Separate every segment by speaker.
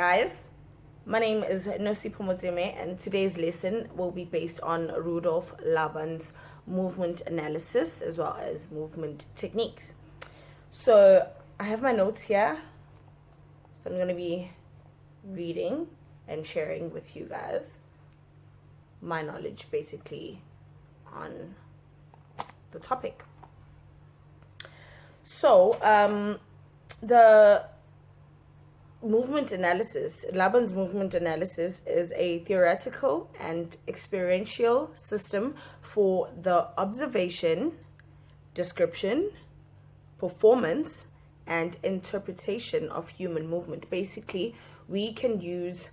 Speaker 1: guys, my name is Nosipho Motsemme, and today's lesson will be based on Rudolf Laban's movement analysis as well as movement techniques. So I have my notes here, so I'm going to be reading and sharing with you guys my knowledge basically on the topic. So the movement analysis, Laban's movement analysis, is a theoretical and experiential system for the observation, description, performance, and interpretation of human movement. Basically, we can use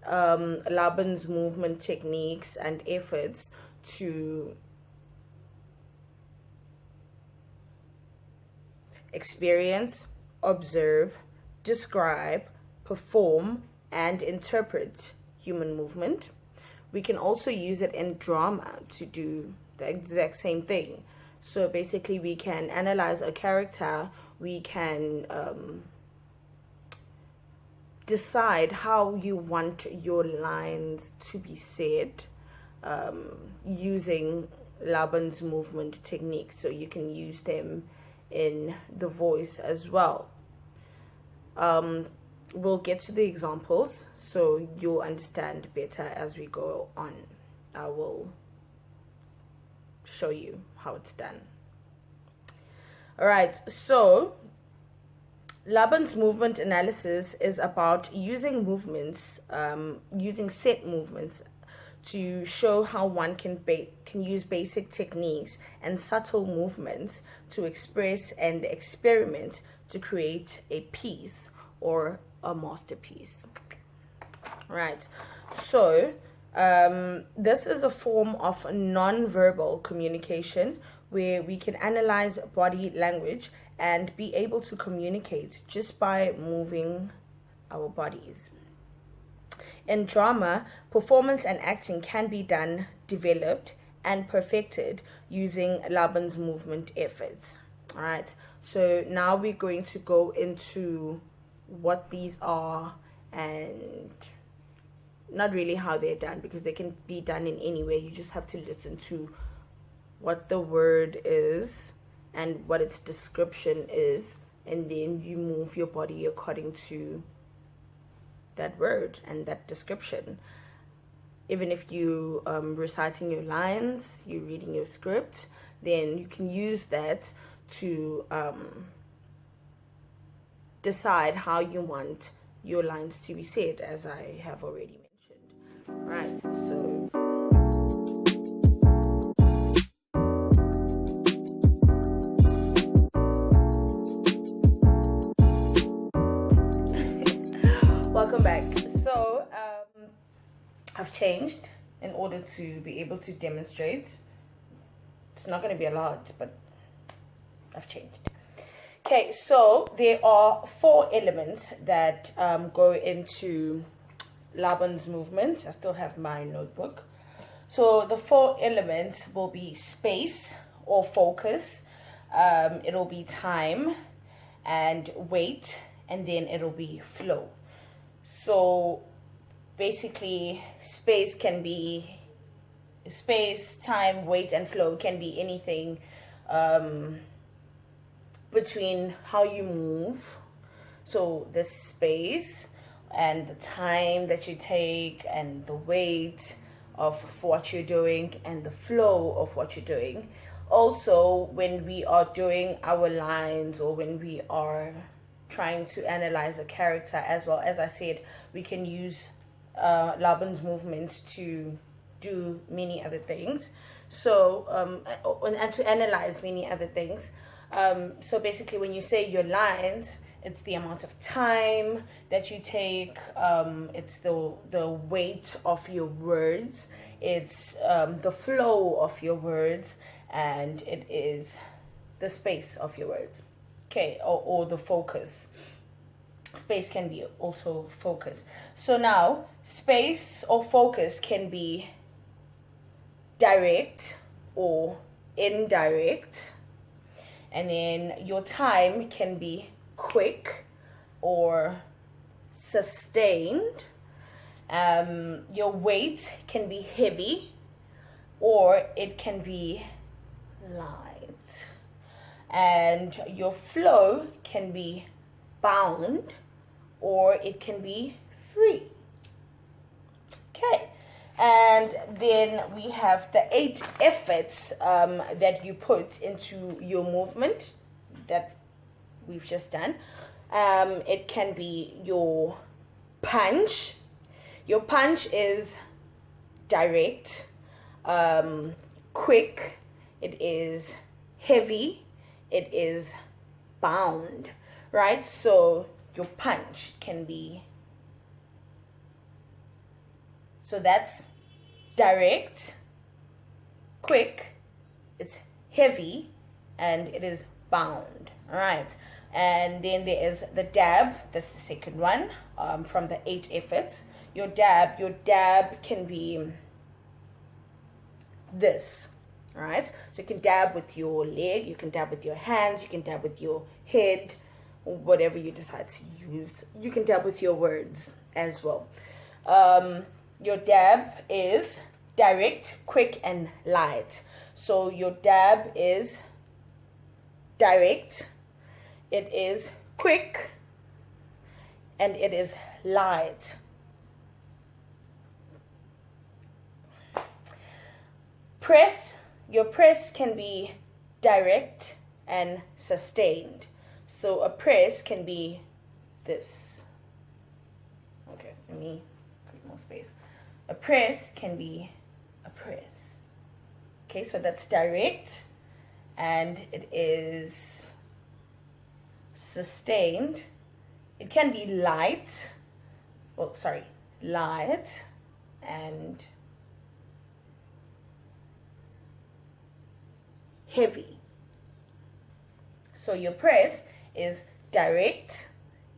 Speaker 1: Laban's movement techniques and efforts to experience, observe, describe, perform, and interpret human movement. We can also use it in drama to do the exact same thing. So basically, we can analyze a character, we can decide how you want your lines to be said using Laban's movement techniques. So you can use them in the voice as well. We'll get to the examples so you'll understand better as we go on. I will show you how it's done. All right, so Laban's movement analysis is about using movements, using set movements to show how one can use basic techniques and subtle movements to express and experiment to create a piece or a masterpiece. Right, so this is a form of non-verbal communication where we can analyze body language and be able to communicate just by moving our bodies. In drama, performance and acting can be done, developed, and perfected using Laban's movement efforts. All right, so now we're going to go into what these are and not really how they're done, because they can be done in any way. You just have to listen to what the word is and what its description is, and then you move your body according to that word and that description. Even if you reciting your lines, you're reading your script, then you can use that to decide how you want your lines to be said, as I have already mentioned. Right, so welcome back. So I've changed in order to be able to demonstrate. It's not going to be a lot, but I've changed. Okay, so there are 4 elements that go into Laban's movement. I still have my notebook. So the 4 elements will be space or focus, it'll be time and weight, and then it'll be flow. So basically, space, time, weight, and flow can be anything between how you move. So the space and the time that you take and the weight of what you're doing and the flow of what you're doing. Also, when we are doing our lines or when we are trying to analyze a character, as well as I said, we can use Laban's movement to do many other things. So and to analyze many other things. So basically, when you say your lines, it's the amount of time that you take, it's the weight of your words, it's the flow of your words, and it is the space of your words. Okay, or the focus. Space can be also focus. So now, space or focus can be direct or indirect. And then your time can be quick or sustained. Your weight can be heavy or it can be light. And your flow can be bound or it can be free. Okay. And then we have the 8 efforts that you put into your movement that we've just done. It can be your punch. Your punch is direct, quick, it is heavy, it is bound, right? So your punch can be, so that's direct, quick, it's heavy, and it is bound, all right? And then there is the dab, that's the second one, from the 8 efforts. Your dab can be this, all right? So you can dab with your leg, you can dab with your hands, you can dab with your head, whatever you decide to use. You can dab with your words as well. Your dab is direct, quick, and light. So your dab is direct, it is quick, and it is light. Press, your press can be direct and sustained. So a press can be this. Okay, let me create more space. A press can be a press. Okay, so that's direct and it is sustained. It can be light. Oh, sorry, light and heavy. So your press is direct,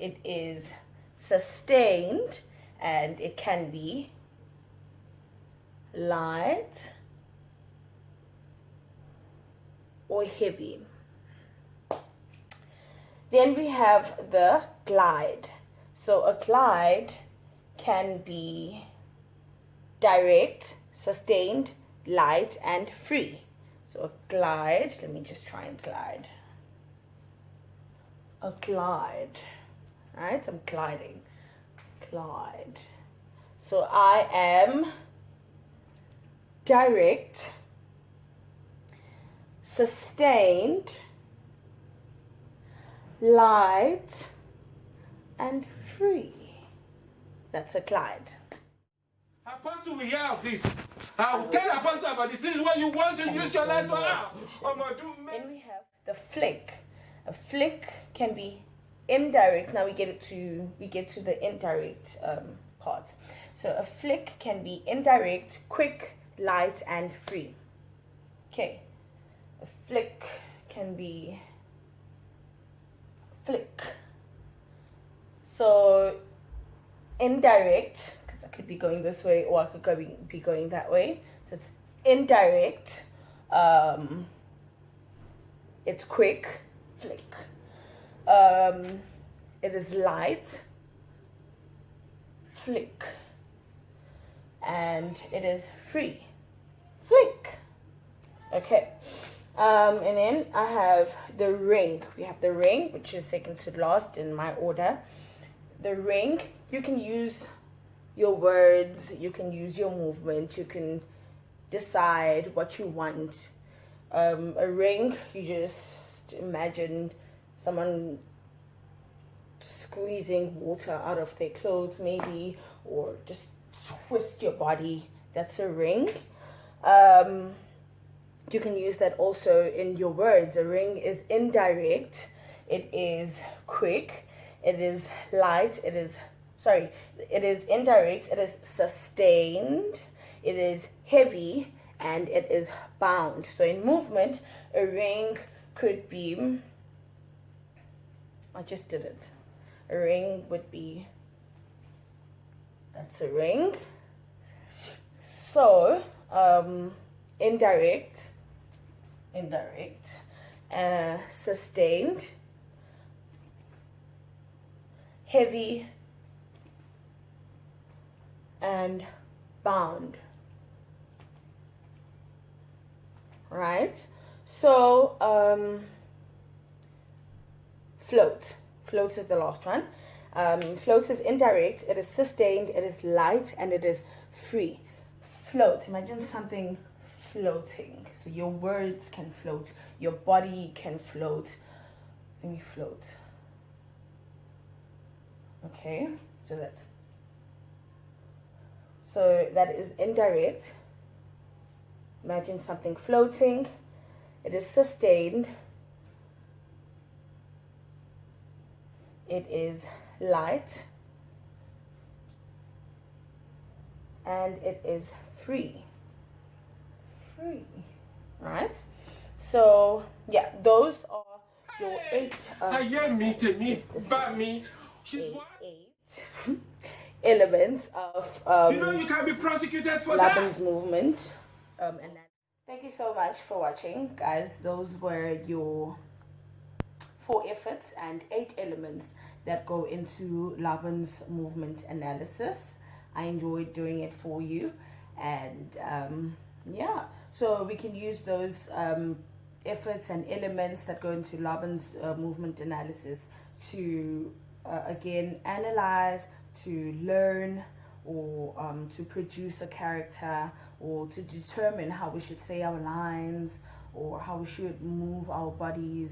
Speaker 1: it is sustained, and it can be light or heavy. Then we have the glide. So a glide can be direct, sustained, light, and free. So a glide, let me just try and glide. A glide, right? I'm gliding. Glide. So I am direct, sustained, light, and free. That's a glide.
Speaker 2: Apostle, we hear of this. I will tell Apostle about this. This is what you want to use your life for.
Speaker 1: Then we have the flick. A flick can be indirect. Now we get to the indirect part. So a flick can be indirect, quick, light, and free. Okay. A flick can be flick. So indirect, because I could be going this way or I could be going that way. So it's indirect. It's quick, flick. It is light, flick. And it is free, flick. Okay. And then I have the ring. We have the ring, which is second to last in my order. The ring, you can use your words, you can use your movement, you can decide what you want. A ring, you just imagine someone squeezing water out of their clothes maybe, or just twist your body. That's a ring. You can use that also in your words. A ring is indirect, it is quick, it is light, it is indirect, it is sustained, it is heavy, and it is bound. So in movement, a ring could be, I just did it. A ring would be, that's a ring. So, indirect, sustained, heavy, and bound. Right? So float is the last one. Float is indirect, it is sustained, it is light, and it is free. Float, imagine something floating. So your words can float, your body can float. Let me float. Okay, so that is indirect. Imagine something floating. It is sustained. It is light. And it is free. Right? So, yeah, those are your 8 elements of
Speaker 2: you can be prosecuted for
Speaker 1: Laban's
Speaker 2: that.
Speaker 1: movement. And thank you so much for watching, guys. Those were your 4 efforts and 8 elements that go into Laban's movement analysis. I enjoyed doing it for you, and yeah, so we can use those efforts and elements that go into Laban's movement analysis to again analyze, to learn, or to produce a character, or to determine how we should say our lines, or how we should move our bodies.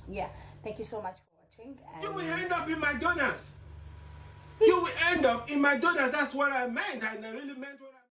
Speaker 1: Yeah, thank you so much for watching. And
Speaker 2: you will end up in McDonald's. You will end up in McDonald's. That's what I meant. I really meant what I